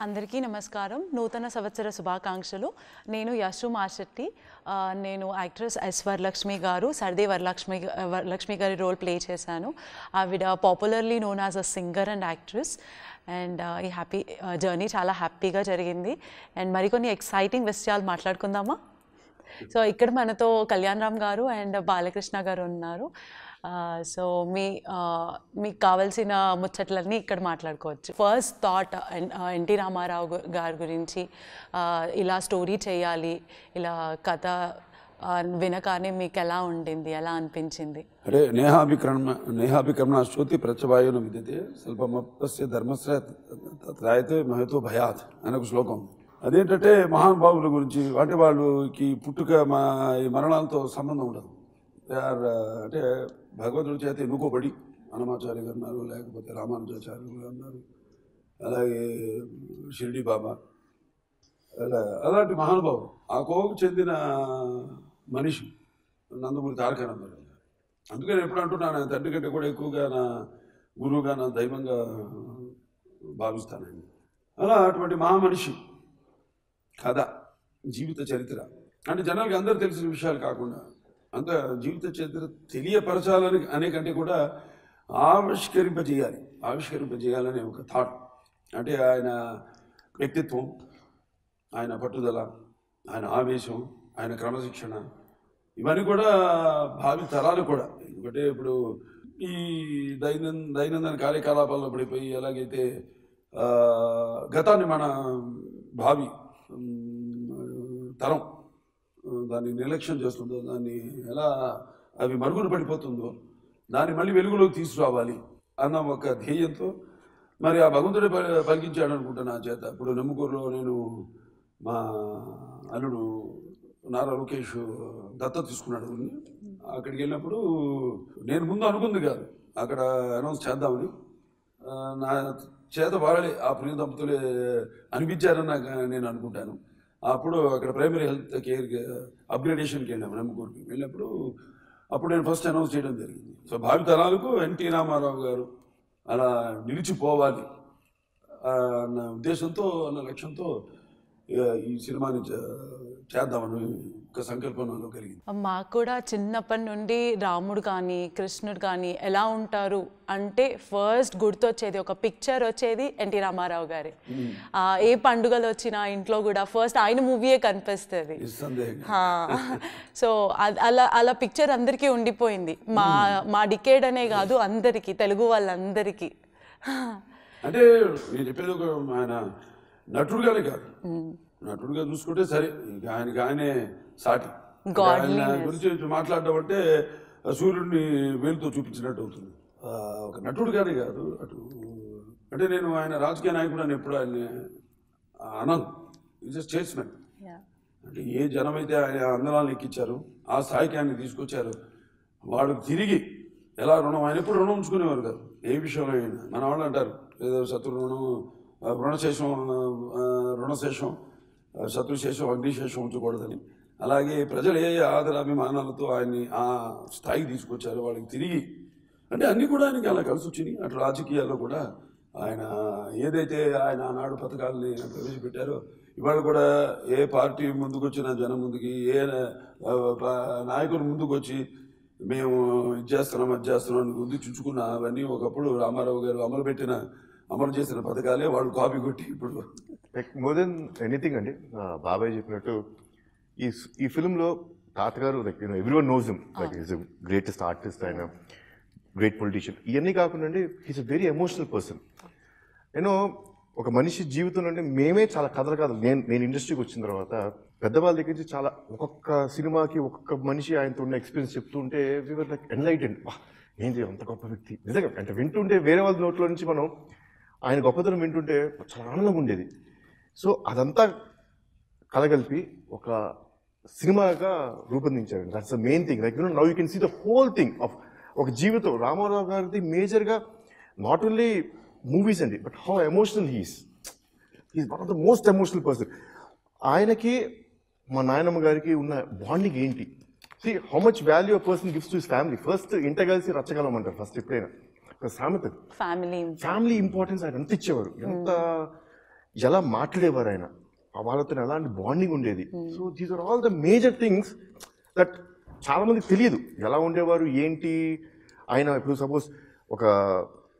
అందరికీ నమస్కారం. నూతన సంవత్సర శుభాకాంక్షలు. నేను యశు మాశెట్టి. నేను యాక్ట్రెస్ ఎస్ వరలక్ష్మి గారు సర్దే వరలక్ష్మి గారి రోల్ ప్లే చేశాను. ఆవిడ popularly known as a singer and actress. And ఈ హ్యాపీ జర్నీ చాలా హ్యాపీగా జరిగింది. అండ్ మరికొన్ని ఎక్సైటింగ్ విషయాలు మాట్లాడుకుందామా? సో ఇక్కడ మనతో కళ్యాణ్ రామ్ గారు అండ్ బాలకృష్ణ గారు ఉన్నారు. సో మీకు కావాల్సిన ముచ్చట్లన్నీ ఇక్కడ మాట్లాడుకోవచ్చు. ఫస్ట్ థాట్ ఎన్టీ రామారావు గారి గురించి ఇలా స్టోరీ చేయాలి, ఇలా కథ వినగానే మీకు ఎలా ఉండింది, ఎలా అనిపించింది? అరే నేహాభిక్రమణ శ్రుతి ప్రత్యవాయున విద్యతే స్వల్పమప్యస్య ధర్మస్య త్రాయతే మహతో భయాత్ అనే ఒక శ్లోకం. అదేంటంటే మహానుభావుల గురించి, అంటే వాళ్ళకి పుట్టుక ఈ మరణాలతో సంబంధం ఉండదు. అంటే భగవంతుడి చేత ఎన్నుకోబడి అన్నమాచార్య గారు అన్నారు, లేకపోతే రామానుజాచార్యులు గారు అన్నారు, అలాగే షిరిడి బాబా, అలాంటి మహానుభావులు ఆ కోవకు చెందిన మనిషి నందమూరి తారక రామారావు గారు. అందుకని ఎప్పుడు అంటున్నాను, ఆయన తండ్రి కంటే కూడా ఎక్కువగా నా గురువుగా, నా దైవంగా భావిస్తానండి. అలా అటువంటి మహామనిషి కథ, జీవిత చరిత్ర అంటే జనాలకి అందరూ తెలిసిన విషయాలు కాకుండా అంత జీవిత చరిత్ర తెలియపరచాలని అనే కంటే కూడా ఆవిష్కరింపజేయాలనే ఒక థాట్. అంటే ఆయన వ్యక్తిత్వం, ఆయన పట్టుదల, ఆయన ఆవేశం, ఆయన క్రమశిక్షణ, ఇవన్నీ కూడా భావి తరాలు కూడా. ఎందుకంటే ఇప్పుడు ఈ దైనందిన కార్యకలాపాల్లో పడిపోయి ఎలాగైతే గతాన్ని మన భావి తరం దాన్ని నిర్లక్ష్యం చేస్తుందో, దాన్ని ఎలా అవి మరుగున పడిపోతుందో, దాన్ని మళ్ళీ వెలుగులోకి తీసుకురావాలి అన్న ఒక ధ్యేయంతో మరి ఆ భగవంతుడే పలికించాడు అనుకుంటా నా చేత. ఇప్పుడు నెమ్మకూరులో నేను మా అల్లుడు నారా లోకేష్ దత్తత తీసుకున్నాడు. అక్కడికి వెళ్ళినప్పుడు నేను ముందు అనుకుంది కాదు, అక్కడ అనౌన్స్ చేద్దామని. నా చేత వాళ్ళే ఆ ప్రియ దంపతులే అనిపించారని నేను అనుకుంటాను. అప్పుడు అక్కడ ప్రైమరీ హెల్త్ కేర్ అప్గ్రేడేషన్కి వెళ్ళాము నెమ్మకూరుకి. వెళ్ళినప్పుడు అప్పుడు నేను ఫస్ట్ అనౌన్స్ చేయడం జరిగింది. సో భావితరాలకు ఎన్టీ రామారావు గారు అలా నిలిచిపోవాలి అన్న ఉద్దేశంతో, అన్న లక్ష్యంతో ఈ సినిమాని చేద్దామని ఒక సంకల్పం నాలో కలిగింది. మాకు కూడా చిన్నప్పటి నుండి రాముడు కానీ కృష్ణుడు కానీ ఎలా ఉంటారు అంటే ఫస్ట్ గుర్తొచ్చేది, ఒక పిక్చర్ వచ్చేది ఎన్టీ రామారావు గారి. ఏ పండుగలు వచ్చినా ఇంట్లో కూడా ఫస్ట్ ఆయన మూవీయే కనిపిస్తుంది. సో అలా పిక్చర్ అందరికీ ఉండిపోయింది. మా డికేడ్ అనే కాదు, అందరికీ, తెలుగు వాళ్ళందరికీ. అంటే నేను చెప్పేది ఒక ఆయన నటుడుగానే కాదు, నటుడుగా చూసుకుంటే సరే, ఆయనే సాటి. ఆయన గురించి మాట్లాడడం అంటే సూర్యుడిని వేలుతో చూపించినట్టు అవుతుంది. ఒక నటుడుగానే కాదు, అటు అంటే నేను ఆయన రాజకీయ నాయకుడు అని ఎప్పుడు ఆయన అనను. Is a statesmen. అంటే ఏ జనమైతే ఆయన అందరాలను ఎక్కించారు, ఆ స్థాయికి ఆయన తీసుకొచ్చారు, వాడు తిరిగి ఎలా రుణం, ఆయన ఎప్పుడు రుణం ఉంచుకునేవారు కాదు ఏ విషయంలో అయినా. మన వాళ్ళు అంటారు ఏదో శత్రు రుణం, రుణశేషం, శత్రుశేషం, అగ్నిశేషం ఉంచకూడదని. అలాగే ప్రజలు ఏ ఆదరాభిమానాలతో ఆయన్ని ఆ స్థాయికి తీసుకొచ్చారు, వాళ్ళకి తిరిగి అంటే అన్నీ కూడా ఆయనకి అలా కలిసి వచ్చినాయి. అటు రాజకీయాల్లో కూడా ఆయన ఏదైతే ఆయన ఆనాడు పథకాలని ప్రవేశపెట్టారో, ఇవాళ కూడా ఏ పార్టీ ముందుకు వచ్చిన జనం ముందుకి, ఏ నాయకులు ముందుకు వచ్చి మేము ఇది చేస్తున్నాం అది చేస్తున్నాం ముందు చుంచుకున్న అవన్నీ ఒకప్పుడు రామారావు గారు అమలు చేసిన పథకాలే వాళ్ళు కాపీ కొట్టి ఇప్పుడు లైక్ మోర్ దెన్ ఎనీథింగ్ అండి. బాబాయ్ చెప్పినట్టు ఈ ఫిల్మ్లో తాతగారు like everyone knows him, like is greatest artist, ఆయన గ్రేట్ పొలిటీషియన్. ఇవన్నీ కాకుండా అండి he's a very emotional person. ఒక మనిషి జీవితంలో అంటే మేమే చాలా కథలు నేను ఇండస్ట్రీకి వచ్చిన తర్వాత పెద్దవాళ్ళ దగ్గర నుంచి చాలా ఒక్కొక్క సినిమాకి ఒక్కొక్క మనిషి ఆయనతో ఉన్న ఎక్స్పీరియన్స్ చెప్తుంటే వీఆర్ లైక్ ఎన్లైటెడ్. ఏంటి అంత గొప్ప వ్యక్తి నిజంగా అంటే వింటుంటే, వేరే వాళ్ళ నోట్లో నుంచి మనం ఆయన గొప్పతనం వింటుంటే చాలా ఆనందంగా ఉండేది. సో అదంతా కలగలిపి ఒక సినిమాగా రూపొందించారు. That's the main thing. Like now you can see the whole thing of ఒక జీవితం. రామారావు గారిది మేజర్గా నాట్ ఓన్లీ మూవీస్ అండి, but how emotional he's one of the most emotional person. ఆయనకి మా నాయనమ్మ గారికి ఉన్న బాండింగ్ ఏంటి, see how much value a person gives to his family. First ఇంట కలిసి రచ్చగలం అంటారు ఫస్ట్ ఎప్పుడైనా. సామెత ఫ్యామిలీ ఇంపార్టెన్స్ ఆయన ఎంత ఇచ్చేవారు, ఎంత ఎలా మాట్లాడేవారు ఆయన, వాళ్ళతో ఎలాంటి బాండింగ్ ఉండేది. So these are all the major things that చాలా మందికి తెలియదు ఎలా ఉండేవారు ఏంటి. ఆయన ఇప్పుడు సపోజ్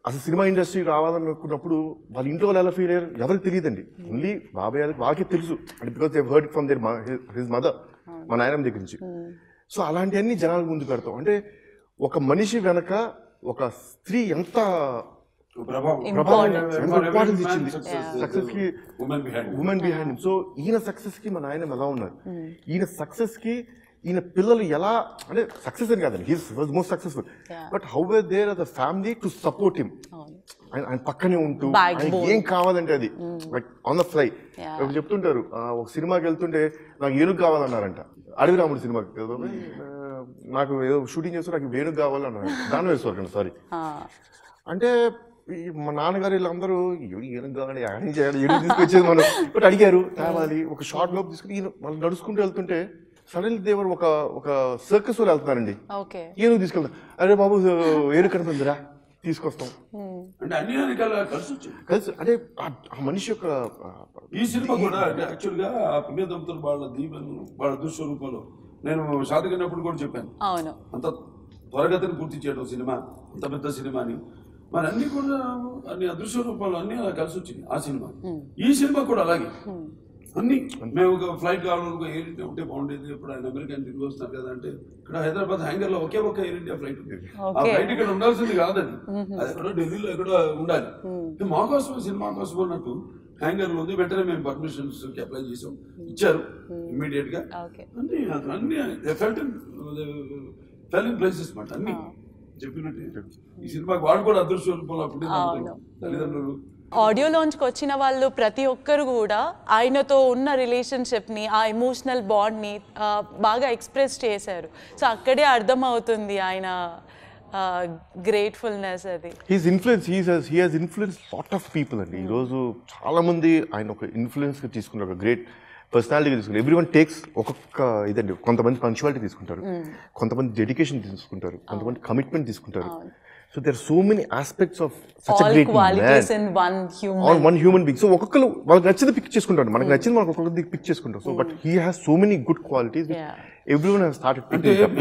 అసలు సినిమా ఇండస్ట్రీ రావాలనుకున్నప్పుడు వాళ్ళ ఇంట్లో వాళ్ళు ఎలా ఫీల్ అయ్యారు ఎవరికి తెలియదండి. ఓన్లీ బాబాయ్ వాళ్ళకి తెలుసు, అంటే because they heard from there his mother, మా నాయనమ్మ దగ్గర నుంచి. సో అలాంటివన్నీ జనాల ముందు పెడతాం. అంటే ఒక మనిషి వెనక ఒక స్త్రీ ఎంత ఇంపార్టెన్స్ ఇచ్చింది సక్సెస్ కి, ఉమెన్ బిహైండ్. సో ఈయన సక్సెస్ కి మా నాయనమ్మ ఎలా ఉన్నారు, ఈయన సక్సెస్ కి ఈయన పిల్లలు ఎలా, అంటే సక్సెస్ అని కాదండి, he was most successful, but how where there are the family to support him. ఆయన పక్కనే ఉంటూ ఆయనకి ఏం కావాలంటే అది లైక్ ఆన్ ద ఫ్లై. ఇప్పుడు చెప్తుంటారు ఒక సినిమాకి వెళ్తుంటే నాకు ఏనుగు కావాలన్నారంట, అడవి రాముడు సినిమాకి నాకు ఏదో షూటింగ్ చేస్తూ నాకు వేణుగు కావాలన్నారు, దాని వేసుకోరు సారీ. అంటే మా నాన్నగారు వీళ్ళందరూ ఏనుగు కావాలి ఏనుగు తీసుకొచ్చేది మనం, బట్ అడిగారు కావాలి ఒక షార్ట్ లోపు తీసుకుని వాళ్ళు నడుచుకుంటూ వెళ్తుంటే సడన్లీ దేవర్ ఒక సర్కస్ వాళ్ళు వెళ్తున్నారండి, ఏనుగు తీసుకెళ్తాం. అరే బాబు ఏనుగు కనిపించరా తీసుకొస్తాం అంటే అన్ని కలిసి. అంటే ఆ మనిషి యొక్క ఈ సినిమా కూడా యాక్చువల్ గా పుణ్య దంపతులు వాళ్ళ దీవెను వాళ్ళ దుస్వరూపంలో నేను సాధకైనప్పుడు కూడా చెప్పాను, అంత త్వరగతిని పూర్తి చేయడం సినిమా, అంత పెద్ద సినిమాని మరి అన్ని కూడా అన్ని అదృశ్య రూపాలు అన్ని అలా కలిసి వచ్చింది ఆ సినిమా. ఈ సినిమా కూడా అలాగే అన్ని మేము ఒక ఫ్లైట్ కావాలనుకో ఎయిర్ ఇండియా ఉంటే బాగుండేది, ఇప్పుడు ఆయన అమెరికన్ తిరిగి వస్తున్నారు కదా అంటే ఇక్కడ హైదరాబాద్ హ్యాంగర్ లో ఒకే ఒక ఎయిర్ ఇండియా ఫ్లైట్ ఉండేది. ఆ ఫ్లైట్ ఇక్కడ ఉండాల్సింది కాదండి, అది ఎక్కడో ఢిల్లీలో ఎక్కడో ఉండాలి. మా కోసం సినిమా కోసం అన్నట్టు హ్యాంగర్ లో ఉంది. వెంటనే మేము పర్మిషన్స్ అప్లై చేసాం, ఇచ్చారు ఇమ్మీడియట్ గా. అన్ని ఫెలింగ్ ప్లేసెస్ మాట అన్ని చెప్పినట్టు ఈ సినిమాకి వాడు కూడా అదృశ్య రూపంలో తల్లిదండ్రులు. ఆడియో లాంచ్కి వచ్చిన వాళ్ళు ప్రతి ఒక్కరు కూడా ఆయనతో ఉన్న రిలేషన్షిప్ని, ఆ ఎమోషనల్ బాండ్ని బాగా ఎక్స్ప్రెస్ చేశారు. సో అక్కడే అర్థమవుతుంది ఆయన గ్రేట్ఫుల్నెస్. అది he's influence, he has influence lot of people అండి. ఈరోజు చాలా మంది ఆయన ఒక ఇన్ఫ్లుయెన్స్గా తీసుకున్నారు, ఒక గ్రేట్ పర్సనాలిటీగా తీసుకుంటారు. ఎవ్రీ వన్ టేక్స్ ఒక్కొక్క ఇదండి, కొంతమంది పంక్చువాలిటీ తీసుకుంటారు, కొంతమంది డెడికేషన్ తీసుకుంటారు, కొంతమంది కమిట్మెంట్ తీసుకుంటారు. So there are so many aspects of such all a great qualities man. in one human being. So ఒక్కొక్కరు వాళ్ళకి నచ్చింది పిక్ చేసుకుంటారు, మనకు నచ్చింది మనకు ఒక్కొక్కరికి పిక్ చేసుకుంటారు. So but he has so many good qualities everyone has started picking up.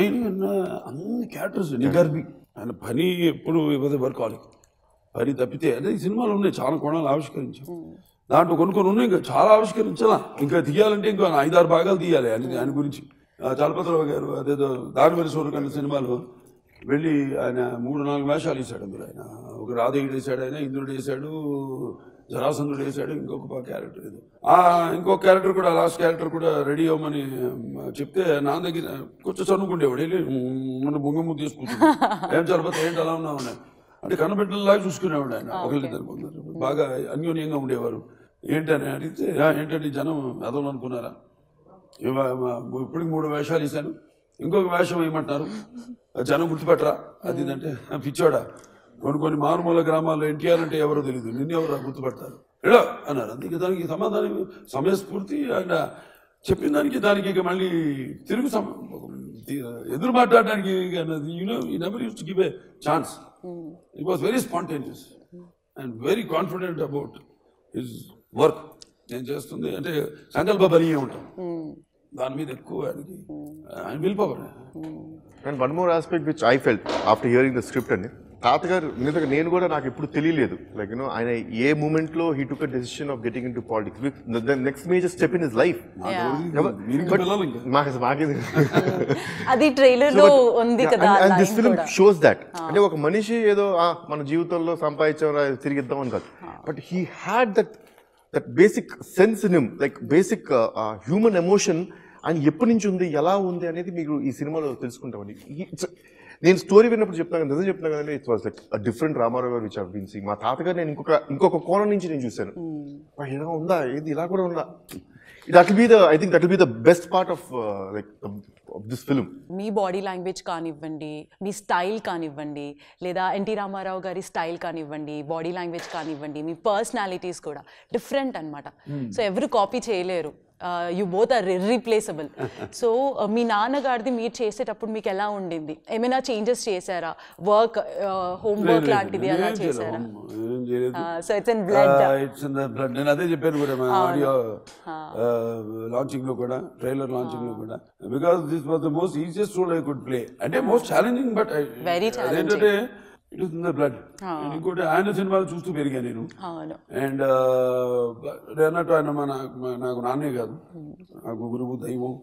అన్ని క్యారెక్టర్స్ నిగర్బి ఆయన పని ఎప్పుడు వర్కాలిక్ పని తప్పితే అదే ఈ సినిమాలో ఉన్నాయి చాలా కోణాలు ఆవిష్కరించాం. దాంట్లో కొన్ని ఉన్నాయి ఇంకా చాలా ఆవిష్కరించాలా, ఇంకా తీయాలంటే ఇంకా 5-6 భాగాలు తీయాలి ఆయన గురించి. చలపతిరావు గారు అదేదో దారివరి సూర్యకాంత సినిమాలో వెళ్ళి ఆయన 3-4 వేషాలు వేసాడు. అందులో ఆయన ఒక రాధేయుడు వేసాడు, ఆయన ఇంద్రుడు వేసాడు, జరాసంధుడు వేసాడు, ఇంకొక క్యారెక్టర్ ఏదో ఇంకొక క్యారెక్టర్ కూడా లాస్ట్ క్యారెక్టర్ కూడా రెడీ అవ్వమని చెప్తే నా దగ్గర కొంచెం చదువుకుండేవాడు, వెళ్ళి మన బొంగమ్మ తీసుకుంటాడు, ఏం చలపతి ఏంటి అలా ఉన్నావు అంటే కన్నబిడ్డలాగా చూసుకునేవాడు ఆయన. ఒకరిద్దరు బాగా అన్యోన్యంగా ఉండేవారు. ఏంటని అడిగితే ఏంటంటే జనం ఎదవలు అనుకున్నారా, ఇప్పటికి 3 వేషాలు వేసాను, ఇంకొక వేషం ఏమంటారు జనం గుర్తుపెట్టరా అది ఇదంటే పిచ్చోడా, కొన్ని మారుమూల గ్రామాల్లో ఎన్టీఆర్ అంటే ఎవరో తెలియదు, నిన్ను ఎవరు గుర్తుపెడతారు ఎడో అన్నారు. అందుకే దానికి సమాధానం సమయస్ఫూర్తి ఆయన చెప్పిన దానికి ఇక మళ్ళీ తిరుగు ఎదురు మాట్లాడడానికి never use to give a chance. It was very spontaneous and very confident about his work. నేను చేస్తుంది అంటే సంకల్ప బలీయ ఉంటాం, దాని మీద ఎక్కువ ఆయన will power. And one more aspect which I felt after hearing the script అండి, తాతగారు నిజంగా నేను కూడా నాకు ఎప్పుడు తెలియలేదు లైక్ ఆయన ఏ మూమెంట్లో he took a decision of getting in to politics, the next major step in his life. అది ట్రైలర్ లో ఉంది కదా. And this film shows that. అంటే ఒక మనిషి ఏదో మన జీవితంలో సంపాదించాం తిరిగిద్దాం అని కాదు, but he had that basic sense in him, like basic human emotion ఆయన ఎప్పటి నుంచి ఉంది ఎలా ఉంది అనేది మీకు ఈ సినిమాలో తెలుసుకుంటామండి. నేను స్టోరీ విన్నప్పుడు చెప్తాను, నిజం చెప్తున్నాను కదండి, it was like different Ramarao గారు విచ్ హావ్ బీన్ సీయింగ్. మా తాతగారు నేను ఇంకొక కోణం నుంచి నేను చూశాను, ఇలా ఉందా ఏది ఇలా కూడా ఉందా. I think that will be the best part of this film. Me body language కానివ్వండి, మీ స్టైల్ కానివ్వండి, లేదా ఎన్టీ రామారావు గారి స్టైల్ కానివ్వండి, బాడీ లాంగ్వేజ్ కానివ్వండి, మీ పర్సనాలిటీస్ కూడా డిఫరెంట్ అనమాట. సో ఎవరు కాపీ చేయలేరు. You both are irreplaceable. So మీ నాన్నగారిది మీరు చేసేటప్పుడు మీకు ఎలా ఉండింది? ఏమైనా చేంజెస్ చేశారా? వర్క్, హోంవర్క్ లాంటిది అలా చేశారా? So it's in blood. నేను అదే చెప్పాను కూడా మా ఆడియో లాంచింగ్ లో కూడా, ట్రైలర్ లాంచింగ్ లో కూడా, because this was the most easiest role I could play. అంటే మోస్ట్ ఛాలెంజింగ్, బట్ అదేంటంటే it is in the blood. ఇంకోటి ఆయన సినిమాలు చూస్తూ పెరిగా నేను. అండ్ అన్నట్టు ఆయన నాకు నాన్నే కాదు, నాకు గురువు, దైవం,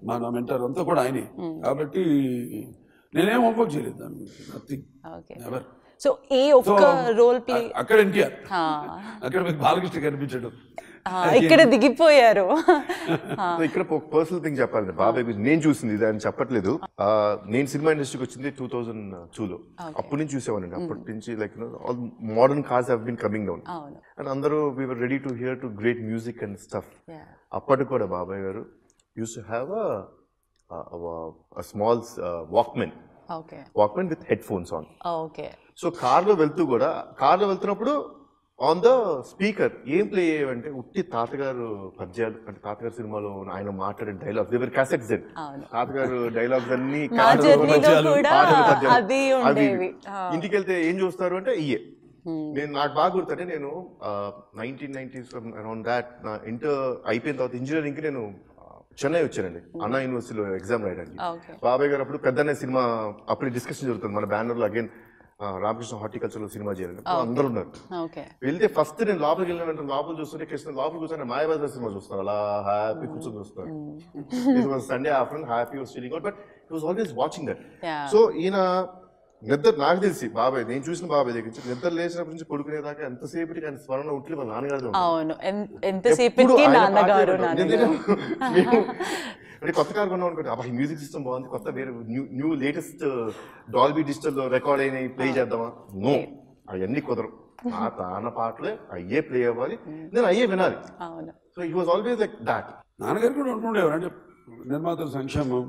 మా నా మెంటర్ అంతా కూడా ఆయనే. కాబట్టి నేనేం హోంవర్క్ చేయలేదు దాని గురించి, నథింగ్, ఎవర్. సో ఏ ఒక్క రోల్ ప్లే అక్కడ ఎన్టీఆర్, అక్కడ మీకు బాలకృష్ణ కనిపించడం, ఇక్కడ దిగిపోయారు. ఇక్కడ పర్సనల్ థింగ్ చెప్పాలండి బాబాయ్ గురించి నేను చూసింది ఇది అని చెప్పట్లేదు. నేను సినిమా ఇండస్ట్రీకి వచ్చింది 2002లో. అప్పటి నుంచి చూసేవాళ్ళండి. అప్పటి నుంచి like all modern cars have been coming down and అందరూ we were ready to hear to great music and stuff. అప్పటికి కూడా బాబాయ్ గారు used to have a small walkman with headphones on. So కార్లో వెళ్తున్నప్పుడు ఆన్ ద స్పీకర్ ఏం play అయ్యేవంటే ఉట్టి తాతగారు పద్యాలు, అంటే తాతగారు సినిమాలో ఆయన మాట్లాడే డైలాగ్స్, దేవర్ క్యాసెట్స్. తాతగారు డైలాగ్స్ అన్ని అవి ఇంటికి వెళ్తే ఏం చూస్తారు అంటే ఇయే. నాకు బాగా గుర్తుంటే నేను 1990s అరౌండ్ దాట్ నా ఇంటర్ అయిపోయిన తర్వాత ఇంజనీరింగ్ కి నేను చెన్నై వచ్చానండి అన్నా యూనివర్సిటీలో ఎగ్జామ్ రాయడానికి. బాబాయ్ గారు అప్పుడు పెద్దనే సినిమా అప్పుడు డిస్కషన్ జరుగుతుంది మన బ్యానర్ లో, అగైన్ రామకృష్ణ హార్టికల్చర్ లో సినిమా చేయాలి, అందరూ ఉన్నారు. వెళ్తే ఫస్ట్ నేను లోపలికి వెళ్ళిన లోపల చూస్తుంటే కృష్ణ లోపల కూర్చొని మాయాబజార్ సినిమా చూస్తాను, అలా హ్యాపీ కూర్చొని చూస్తాను. It was Sunday afternoon, happy was feeling out, but he was always watching that. So ఈయన నిద్ర, నాకు తెలిసి బాబాయ్, నేను చూసిన బాబాయ్ దగ్గర నుంచి నిద్ర లేచినప్పటి నుంచి పడుకునేదాకా ఎంతసేపటికి ఆయన స్మరణ ఉంటే వాళ్ళ నాన్నగారు అంటే కొత్త కారు కొన్నాం అనుకోండి, అప్పుడు మ్యూజిక్ సిస్టమ్ బాగుంది, కొత్త వేరే న్యూ లేటెస్ట్ డాల్బీ డిజిటల్ లో రికార్డ్ అయిన ప్లే చేద్దామా? నో, అవన్నీ కుదరం. ఆ తాన పాటలే అయ్యే ప్లే అవ్వాలి, నేను అయ్యే వినాలి. So he was always like that. నాన్నగారు కూడా ఉంటుండేవారు, అంటే నిర్మాతల సంక్షేమం,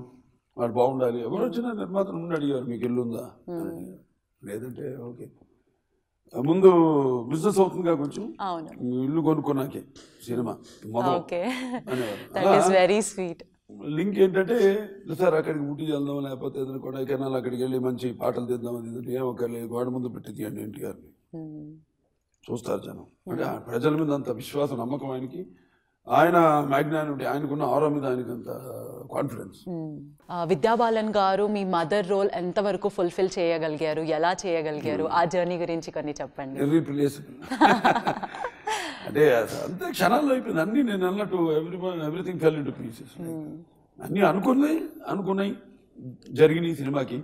వాడు బాగుండాలి. ఎవరు వచ్చినా నిర్మాతలు ముందు అడిగారు మీకు ఇల్లు ఉందా, లేదంటే ఓకే ముందు బిజినెస్ అవుతుందిగా కొంచెం, ఇల్లు కొనుక్కున్నాకే సినిమా లింక్ ఏంటంటే సార్ అక్కడికి ఊటీ వెళ్దాం, లేకపోతే ఏదైనా కొడైకెనాల్ అక్కడికి వెళ్ళి మంచి పాటలు తీద్దాం, అది ఏం ఒకర్లేదు, గోడ ముందు పెట్టి తీయండి ఎన్టీఆర్ని చూస్తారు జనం. అంటే ప్రజల మీద అంత విశ్వాసం, నమ్మకం ఆయనకి, ఆయన మ్యాగ్నానిటీ, ఆయనకున్న ఆరో మీద ఆయనకు అంత కాన్ఫిడెన్స్. విద్యా బాలన్ గారు మీ మదర్ రోల్ ఎంతవరకు ఫుల్ఫిల్ చేయగలిగారు, ఎలా చేయగలిగారు, ఆ జర్నీ గురించి కొన్ని చెప్పండి. అంటే అంతే క్షణాల్లో అయిపోయింది అన్నీ. నేను అన్నట్టు ఎవ్రీథింగ్ ఫెల్ ఇంటూ పీసెస్. అన్నీ అనుకున్నాయి జరిగినాయి. సినిమాకి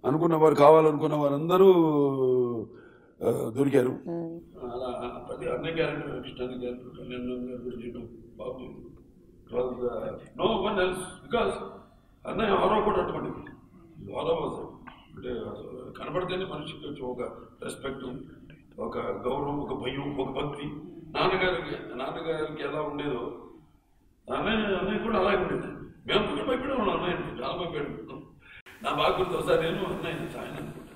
అనుకున్న వారు, కావాలనుకున్న వారు అందరూ దొరికారు. అలా ప్రతి అన్నయ్య క్యారెక్టర్, కృష్ణ క్యారెక్టర్, కళ్యాణ్ గారు బాబు, నో వన్ ఎల్స్, బికాస్ అన్నయ్య ఆరో కూడా అటువంటి ఆరో అంటే కనపడితేనే మనిషికి ఒక రెస్పెక్ట్, ఒక గౌరవం, ఒక భయం, ఒక భక్తి. నాన్నగారికి ఎలా ఉండేదో అన్నయ్య కూడా అలాగే ఉండేది. మేము కూడా భయపడే ఉన్నాం, అన్నయ్య చాలా భయపడి. నా బాగా గుర్తు ఒకసారి నేను అన్నయ్య ఆయన అనుకుంటా,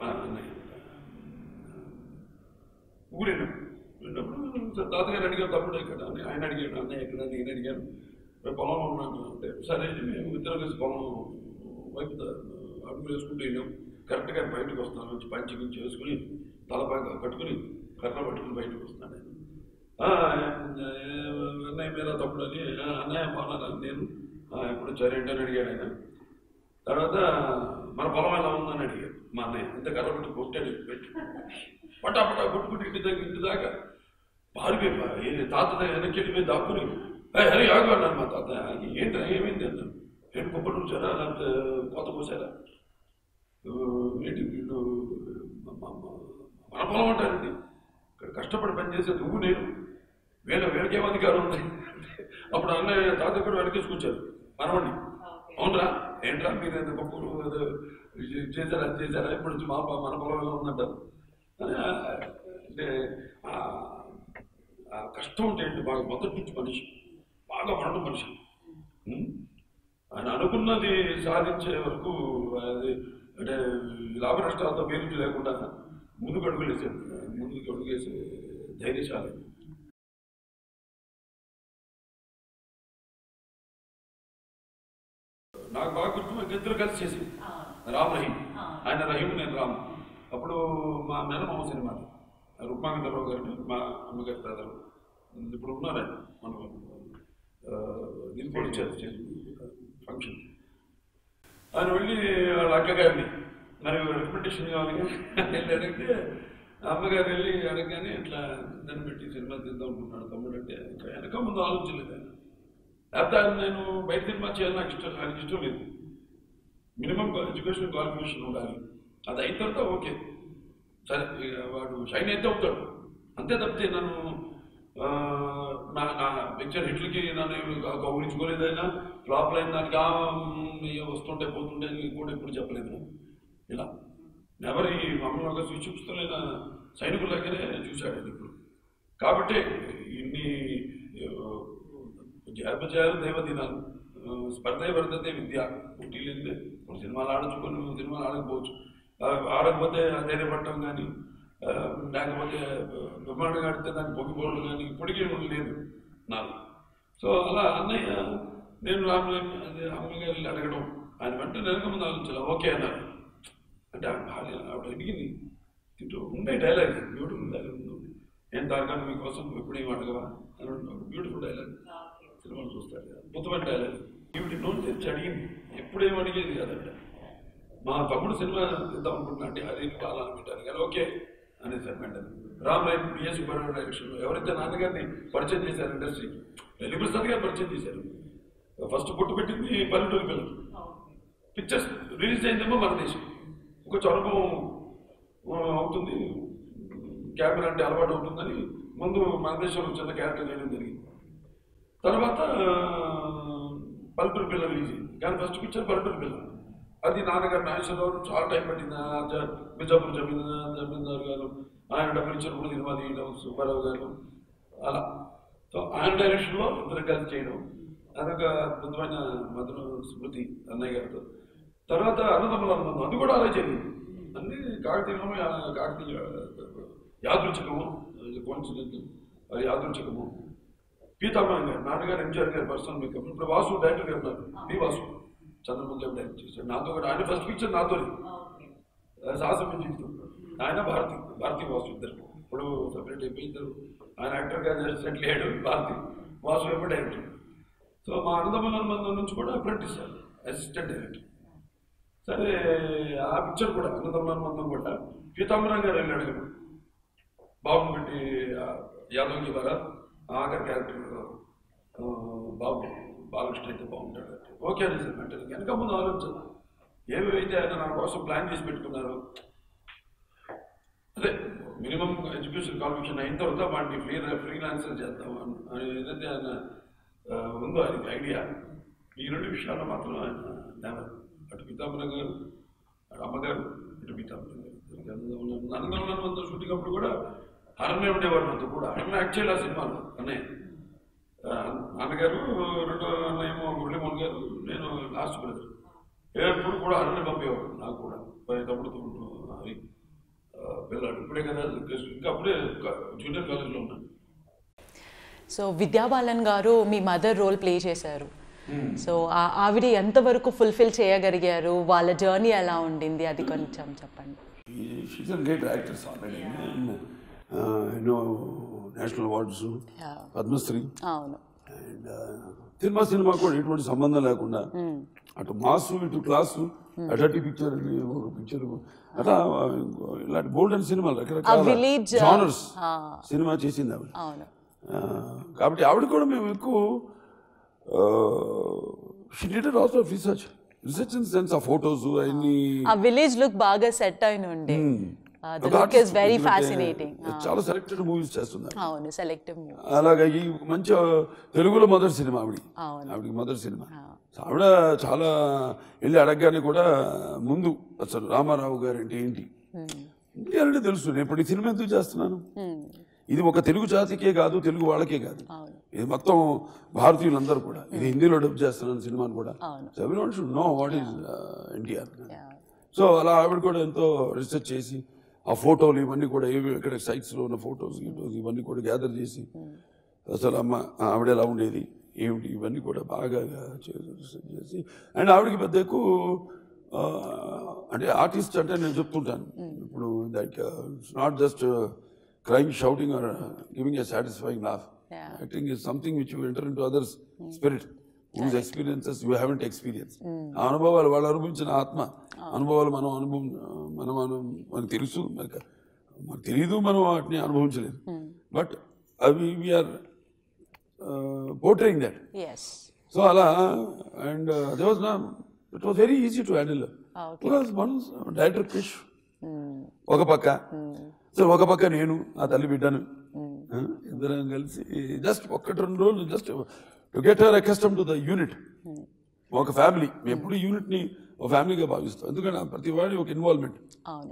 మా అన్నయ్య ఊరేనప్పుడు తాతగారు అడిగారు, తమ్ముడు ఎక్కడ అని ఆయన అడిగాడు, అన్నయ్య ఎక్కడ, నేను అడిగాను, పొలంలో ఉన్నాను అంటే సరే మేము ఇద్దరు కలిసి పొలం వైపు అడుగులు వేసుకుంటూ వెళ్ళాం. కరెక్ట్గా బయటకు వస్తాను, వచ్చి పంచి నుంచి వేసుకుని తలపాగా కట్టుకుని కర్ర పట్టుకుని బయటకు వస్తాను. అన్నయ్య మీద తప్పుడు అని, అన్నయ్య బాగున్నాను నేను, ఎప్పుడు సరేంటి అని అడిగాడు ఆయన. తర్వాత మన పొలం ఎలా ఉందని అడిగాడు మా అన్నయ్య. ఇంత కర్ర పట్టు కొట్టాడు, పెట్టి పటాపటా కొట్టుకుంటూ ఇంటి దాకా పారిపోయి తాత వెనక్కి వెళ్ళిపోయి దాక్కుని హరి ఆగు అన్నాను. మా తాత ఏంటి ఏమైంది అన్నాను. ఏంటి కుప్పటి నుంచారా, లేకపోతే కోత పోసారా, ఏంటి వీళ్ళు మన పొలం అంటారండి, ఇక్కడ కష్టపడి పనిచేసే నువ్వు నేను, వీళ్ళకి ఏం అధికారం ఉంది. అప్పుడు అన్నయ్య తాత కూడా వెనకేసుకొచ్చారు మనవాడిని. అవునరా ఏంట్రా మీరు ఏదో గొప్పలు ఏదో చేశారా అది చేశారా, ఇప్పుడు వచ్చి మన పొలం ఎలా ఉందంటారు. అంటే కష్టం అంటే ఏంటి, బాగా మొదటి నుంచి మనిషి బాగా పడడం మనిషి. ఆయన అనుకున్నది సాధించే వరకు అది అంటే లాభ నష్టాలతో పేరు లేకుండా ముందుకు అడుగులేసే ధైర్యశాలి. నాకు బాగా గుర్తు, ఇద్దరు కలిసి చేసి రామ్ రహీం, ఆయన రహీం నేను రామ్. అప్పుడు మా మేనమామ సినిమా రుక్మాంగరావు గారిని మా అమ్మగారి బ్రదర్ ఇప్పుడు ఉన్నారండి మనం దీనికి కూడా ఇచ్చారు ఫంక్షన్. ఆయన వెళ్ళి వాళ్ళ అక్కగారిని మరి రికమెండేషన్ కావాలి వెళ్ళి అడిగితే అమ్మగారు వెళ్ళి అడగగానే ఇట్లా నన్ను పెట్టి సినిమా తీద్దాం అనుకుంటున్నాడు తమ్ముడు అంటే ఇంకా వెనక ముందు ఆలోచించలేదు ఆయన. లేకపోతే ఆయన నేను బయట సినిమా చేయాలని ఆయనకి ఇష్టం లేదు. మినిమం ఎడ్యుకేషన్ క్వాలిఫికేషన్ ఉండాలి, అది అయిన తర్వాత ఓకే సరే వాడు షైన్ అయితే అవుతాడు అంతే తప్పితే నన్ను నా పిక్చర్ హిట్లకి నన్ను గౌరవించుకోలేదైనా ఫ్లాప్ అయిన దానికి వస్తుంటే పోతుంటే కూడా ఇప్పుడు చెప్పలేదు. ఇలా ఎవరి మామూలుగా చూపిస్తున్న సైనికుల దగ్గరే చూశాడు ఇప్పుడు. కాబట్టి ఇన్ని జయాపజయాలు దైవదినాలు స్పర్ధే వర్ధతే విద్య పోటీలు కొన్ని సినిమాలు ఆడచ్చు, కొన్ని సినిమాలు ఆడకపోవచ్చు. ఆడకపోతే ధైర్యపడటం కానీ లేకపోతే బ్రహ్మాండంగా ఆడితే దాన్ని పొగిపోవడం కానీ ఇప్పటికీ లేదు నాకు. సో అలా అన్నయ్య నేను అమ్మగారు వెళ్ళి అడగడం ఆయన వెంటనే వెనక ముందు ఆలోచించాలి ఓకే అన్నారు. అంటే ఆవిడ అడిగింది తింటూ ఉండే డైలాగ్, బ్యూటిఫుల్ డైలాగ్ ఉంది, ఏం తారకా మీకోసం ఎప్పుడేం అడగవా అని బ్యూటిఫుల్ డైలాగ్ సినిమాలు చూస్తారు కదా, అద్భుతమైన డైలాగ్. ఈవిడ నోట్ తెచ్చి అడిగింది, ఎప్పుడేం అడిగేది కదండి. మా తమ్ముడు సినిమా ఇద్దాం అనుకుంటున్నా అంటే అది కావాలని పెట్టాను కానీ ఓకే అనేసారు వెంటనే. రామ్ రహీం బిఎస్ సుబ్బారావు డైరెక్షన్లో ఎవరైతే నాన్నగారిని పరిచయం చేశారు ఇండస్ట్రీకి, వెల్లి ప్రసాద్ గారు పరిచయం చేశారు. ఫస్ట్ పుట్టు పెట్టింది పల్లెటూరు పిల్లలు. పిక్చర్స్ రిలీజ్ అయిందేమో మన దేశం, కొంచెం అనుభవం అవుతుంది, కెమెరా అంటే అలవాటు అవుతుందని ముందు మన దేశంలో చిన్న క్యారెక్టర్ చేయడం జరిగింది. తర్వాత పల్లెటూరు పిల్లలు రిలీజ్ అయింది కానీ ఫస్ట్ పిక్చర్ పల్లెటూరు పిల్లలు. అది నాన్నగారు నాగేశ్వరరావు చాలా టైం పట్టింది. బిజాపూర్ జమీందారు గారు ఆయన డబ్బులు ఇచ్చినప్పుడు సినిమా తీయడం, సుబ్బారావు గారు అలా. సో ఆయన డైరెక్షన్లో ఇద్దరు కలిసి చేయడం అదొక అద్భుతమైన మధుర స్మృతి అన్నయ్య గారితో. తర్వాత అన్నదమ్ముల అనుబంధం అది కూడా అలా జరిగింది. అన్ని కాకతీయము యాదృచ్ఛికము, కోన్సిడెంట్ అది యాదృచ్ఛికము. పీతాంబరం గారు నాన్నగారు ఎంజీఆర్ గారు పర్సనల్ మేకప్. ఇప్పుడు వాసు డైరెక్టర్ గారు ఉన్నారు, పి వాసు చంద్రబాబు గారు డైరెక్ట్ చేశాడు నాతో కూడా. ఆయన ఫస్ట్ పిక్చర్ నాతో సాహసం జీవితం. ఆయన భారతీ వాసు ఇద్దరు ఇప్పుడు సపరేట్ అయిపోయిద్దరు. ఆయన యాక్టర్ గారు సెటిల్ అయ్యాడు, భారతి వాసు ఏమో డైరెక్టర్. సో మా అన్నదమ్ముల అనుబంధం నుంచి కూడా అప్రెంటిస్ అసిస్టెంట్ డైరెక్టర్. సరే ఆ పిక్చర్ కూడా అన్నదమ్ముల అనుబంధం కూడా పీతాంబరం గారు వెళ్ళాడు కదా బాబుని పెట్టి యాదవ్కి ద్వారా ఆఖరి క్యారెక్టర్ బాబు బాలకృష్ణ అయితే బాగుంటాడు. ఓకే అని సార్ అంటే వెనక ముందు ఆలోచన ఏవైతే ఆయన నా కోసం ప్లాన్ చేసి పెట్టుకున్నారు. అదే మినిమం ఎడ్యుకేషన్ క్వాలిఫికేషన్ అయిన తర్వాత వాటిని ఫ్రీలాన్సర్ చేద్దాం అని ఏదైతే ఆయన ఉందో ఆయనకి ఐడియా. ఈ రెండు విషయాల్లో మాత్రం ఆయన నెవర్ అటు పీతాంబరం గారు అటు అమ్మగారు ఇటు పీతాంబరం గారు అన్నదమ్ముల షూటింగ్ అప్పుడు కూడా అరణ్య ఉండేవాడు అంతా కూడా. అరణ్య యాక్ట్ చేయాలి ఆ సినిమాలో అన్నయ్య నాన్నగారు రెండో అన్నయ్యేమో మురళీమోహన్ గారు, నేను లాస్ట్ బ్రదర్. ఎప్పుడు కూడా అరణ్య పంపేవాడు నాకు కూడా తమ్ముడుతో అవి పిల్లలు ఇప్పుడే కదా ఇంకా అప్పుడే జూనియర్ కాలేజ్లో ఉన్నాను. సో విద్యా బాలన్ గారు మీ మదర్ రోల్ ప్లే చేశారు. సో ఆవిడ ఎంతవరకు ఫుల్ఫిల్ చేయగలిగారు, వాళ్ళ జర్నీ ఎలా ఉండింది అది కొంచెం చెప్పండి. She's a great actress already, ఎన్నో నేషనల్ అవార్డ్స్, పద్మశ్రీ. అవును. అండ్ సినిమా కూడా ఎటువంటి సంబంధం లేకుండా అటు మాసు ఇటు క్లాసు అటు పిక్చర్ అట్లా ఇలాంటి గోల్డెన్ సినిమాలు రకరకాల జానర్స్ సినిమా చేసింది ఆవిడ. కాబట్టి ఆవిడ కూడా మేము ఎక్కువ she did also research in sense ఆ ఫోటోస్ అన్ని ఆ విలేజ్ లుక్ బాగా సెట్ అయిన ఉండే. The look is very fascinating. చాలా సెలెక్టెడ్ మూవీస్ చేస్తున్నారు. అవును, సెలెక్టివ్ మూవీ. అలాగే ఈ మంచి తెలుగులో మదర్ సినిమా ఆవిడకి మదర్ సినిమా. ఆవిడ చాలా వెళ్ళి అడగగానే కూడా ముందు అసలు రామారావు గారు అంటే ఏంటి అంటే తెలుసు. నేను ఇప్పుడు ఈ సినిమా ఎందుకు చేస్తున్నాను, ఇది ఒక తెలుగు జాతికే కాదు, తెలుగు వాళ్ళకే కాదు, ఇది మొత్తం భారతీయులందరూ కూడా. ఇది హిందీలో డబ్ చేస్తున్నాను సినిమాను కూడా. Everyone should know what is NTR. So అలా ఆవిడ కూడా ఎంతో రీసెర్చ్ చేసి ఆ ఫోటోలు ఇవన్నీ కూడా ఇక్కడ సైట్స్లో ఉన్న ఫోటోస్ ఇవన్నీ కూడా గ్యాదర్ చేసి అసలు ఆవిడ ఎలా ఉండేది, ఏమిటి ఇవన్నీ కూడా బాగా చేసి అండ్ ఆవిడకి పెద్ద ఎక్కువ అంటే ఆర్టిస్ట్ అంటే నేను చెప్తుంటాను ఇప్పుడు like it's not just crime shouting or giving a satisfying laugh. Acting is something which you enter into others spirit whose experiences you haven't experienced. ఆ అనుభవాలు వాళ్ళు అనుభవించిన ఆత్మ అనుభవాలు మనకు తెలుసు, మనకు తెలియదు, మనం వాటిని అనుభవించలేదు. బట్ అవి వీఆర్ పోర్ట్రేయింగ్ దట్. సో అలా and it was very easy to handle because one director Krish ఒక పక్క, సో ఒక పక్క నేను ఆ తల్లి బిడ్డను ఇద్దరం కలిసి జస్ట్ 1-2 రోజులు just to get her accustom to the unit. ఒక ఫ్యామిలీ, ఎప్పుడు యూనిట్ని ఒక ఫ్యామిలీగా భావిస్తాం. ఎందుకంటే ప్రతి వాడి ఒక ఇన్వాల్వ్మెంట్.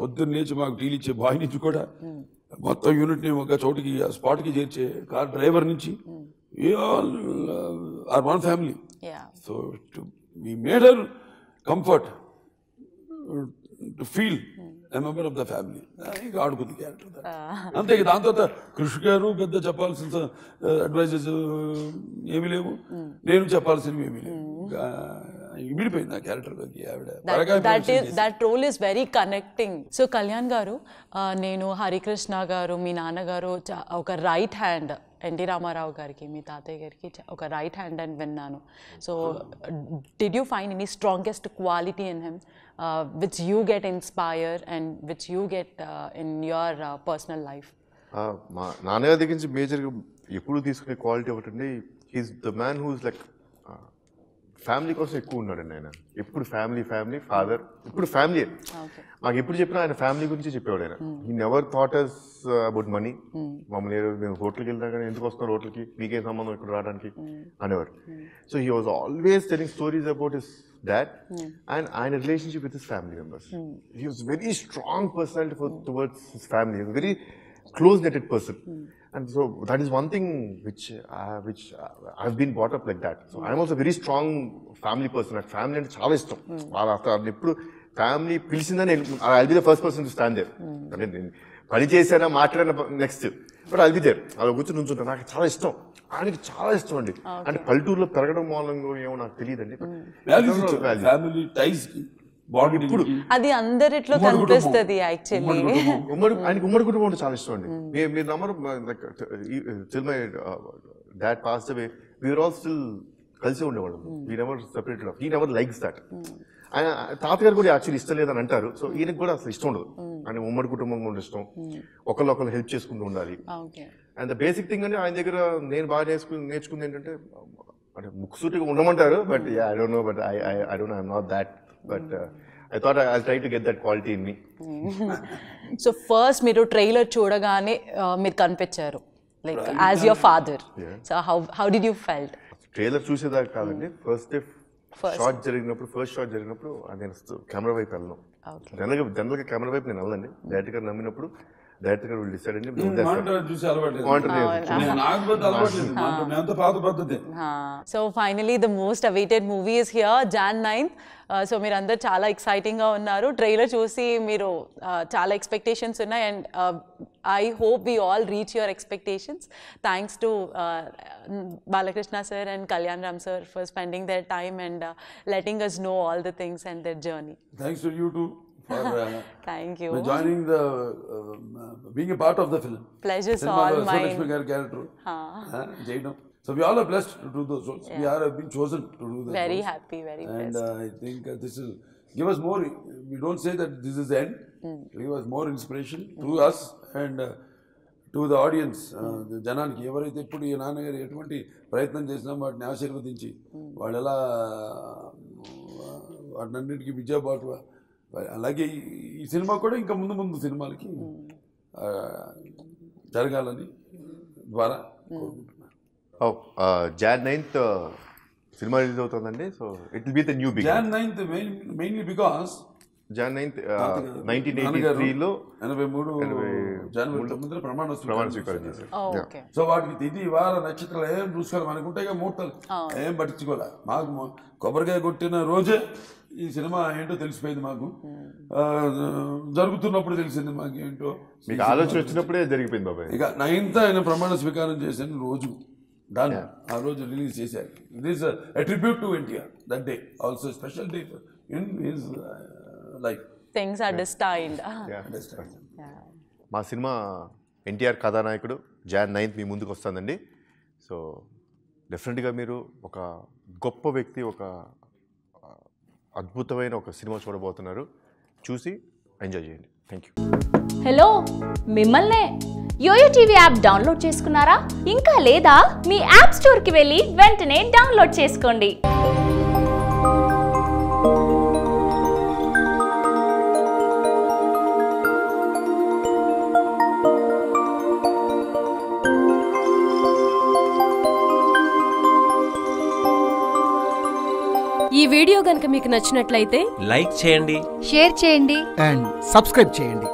పొద్దున్న లేచి మాకు టీలు ఇచ్చే బాయ్ నుంచి కూడా మొత్తం యూనిట్ని ఒక చోటికి స్పాట్కి చేర్చే కార్ డ్రైవర్ నుంచి all are one family. So we made her comfort to feel a member of the family. ఇంకా ఆడుకుంది క్యారెక్టర్ అంతే. దాని తర్వాత కృషి గారు పెద్ద చెప్పాల్సిన అడ్వైజెస్ ఏమీ లేవు, నేను చెప్పాల్సినవి ఏమీ లేవు. విడిపోయింది ఆ క్యారెక్టర్లోకి ఆవిడ. That role is very connecting. So Kalyan గారు, నేను హరికృష్ణ గారు మీ నాన్నగారు ఒక రైట్ హ్యాండ్ ఎన్టీ రామారావు గారికి, మీ తాతయ్య గారికి ఒక రైట్ హ్యాండ్ అని విన్నాను. So did you find any strongest quality in him which you get inspire and which you get in your personal life? మా నాన్నగారి దగ్గర నుంచి మేజర్గా ఎప్పుడు తీసుకునే క్వాలిటీ ఒకటి, he's the man who's like family కోసం ఎక్కువ ఉన్నాడండి ఆయన. ఎప్పుడు ఫ్యామిలీ ఫాదర్, ఇప్పుడు ఫ్యామిలీ. మాకు ఎప్పుడు చెప్పినా ఆయన ఫ్యామిలీ గురించి చెప్పేవాడు ఆయన. He never thought us about money. మమ్మల్ని మేము హోటల్కి వెళ్తా కానీ ఎందుకు వస్తున్నారు హోటల్కి, మీకేం సంబంధం ఇక్కడ రావడానికి అనేవారు. So he was always telling stories about his dad and ఆయన relationship with his family members. He was very strong personality towards his family, very close-knitted person. And so that is one thing which I've been brought up like that. So I'm also a very strong family person. Like family ante chaala ishtam. After eppudu family pilisindani I'll be the first person to stand there. Ante nenu pani chesana maatladana next, but I'll be there. Ala కూర్చొని నుంచుంటా. నాకు చాలా ఇష్టం, ఆయనకి చాలా ఇష్టం అండి. అంటే పల్లెటూరులో పెరగడం మూలంగా ఏమో నాకు తెలియదండి. ఫ్యామిలీ టైస్ ఇప్పుడు అది అందరిట్లో కనిపిస్తుంది యాక్చువల్లీ. ఆయనకి ఉమ్మడి కుటుంబం అంటే చాలా ఇష్టం అండి. మీరు నమ్మరు, till my dad passed away, we were all still కలిసి ఉండేవాళ్ళం. we never separated off. He never likes that. ఆయన తాతగారు కూడా యాక్చువల్లీ ఇష్టం లేదని అంటారు. సో ఈయనకి కూడా అసలు ఇష్టం ఉండదు. ఆయన ఉమ్మడి కుటుంబంగా ఉండే ఇష్టం, ఒకళ్ళు హెల్ప్ చేసుకుంటూ ఉండాలి. అండ్ ద బేసిక్ థింగ్ అంటే ఆయన దగ్గర నేను బాగా నేర్చుకుంది ఏంటంటే, అంటే ముక్కుసూటిగా ఉండమంటారు, but I don't know, but I don't know, I'm not that. But I thought I'll try to get that quality in me. So first మీరు ట్రైలర్ చూడగానే మీరు కనిపించారు like as your father. So how did you felt? Trailer చూసేదాకా కాదండి, first shot జరిగినప్పుడు నేను camera వైపు వెళ్ళను. జనరల్గా కెమెరా వైపు నేను వెళ్ళండి. డైరెక్టర్ గారు నమ్మినప్పుడు డైరెక్టర్ గారు డిసైడ్ అండి. So finally the most awaited movie is here, Jan 9th. So మీరు అందరు చాలా ఎక్సైటింగ్గా ఉన్నారు. ట్రైలర్ చూసి మీరు చాలా ఎక్స్పెక్టేషన్స్ ఉన్నాయి. And I hope we all reach your expectations. Thanks to Balakrishna sir and Kalyan Ram sir for spending their time and letting us know all the things and their journey. Thanks to you too for thank you for joining the being a part of the film. Pleasure is all mine. Lakshmi Garu character Jainam. So we all are blessed to do those roles. We are being chosen to do those very roles. Happy, very and blessed. I think this will give us more. We don't say that this is the end. Give us more inspiration to us and to the audience. జనానికి ఎవరైతే ఇప్పుడు ఈ నాన్నగారు ఎటువంటి ప్రయత్నం చేసినా వాటిని ఆశీర్వదించి వాళ్ళు ఎలా వాటినన్నిటికీ విజయబాటు, అలాగే ఈ సినిమా కూడా ఇంకా ముందు సినిమాలకి జరగాలని ద్వారా కోరుకుంటున్నాను. Jan 9th సినిమా రిలీజ్ అవుతుందండి. So it will be the new beginning. Jan 9th mainly because Jan 9th 1983లో 83 జనవరి 9న ప్రమాణ స్వీకారం చేశారు. ఓకే. సో వాటికి తిథి వార నక్షత్రాలు ఏం చూసుకోవాలి, మనకు ఉంటాయి ముహూర్తాలు ఏం పట్టించుకోవాలి. మాకు కొబ్బరికాయ కొట్టిన రోజే ఈ సినిమా ఏంటో తెలిసిపోయింది. మాకు జరుగుతున్నప్పుడు తెలిసింది మాకు ఏంటో. మీకు ఆలోచన వచ్చినప్పుడే జరిగిపోయింది బాబాయ్. ఇక 9th ఆయన ప్రమాణ స్వీకారం చేసిన రోజు డన్ ఆ రోజు రిలీజ్ చేశారు. This a tribute to NTR that day, also special day in his life. Things are destined. మా సినిమా ఎన్టీఆర్ కథానాయకుడు Jan 9th మీ ముందుకు వస్తుందండి. సో డెఫినెట్గా మీరు ఒక గొప్ప వ్యక్తి, ఒక అద్భుతమైన ఒక సినిమా చూడబోతున్నారు. చూసి ఎంజాయ్ చేయండి. Thank you. హలో, మిమ్మల్నే యోయో టీవీ యాప్ డౌన్లోడ్ చేసుకున్నారా? ఇంకా లేదా? మీ యాప్ స్టోర్కి వెళ్ళి వెంటనే డౌన్లోడ్ చేసుకోండి. ఈ వీడియో గనుక మీకు నచ్చినట్లయితే లైక్ చేయండి, షేర్ చేయండి అండ్ సబ్స్క్రైబ్ చేయండి.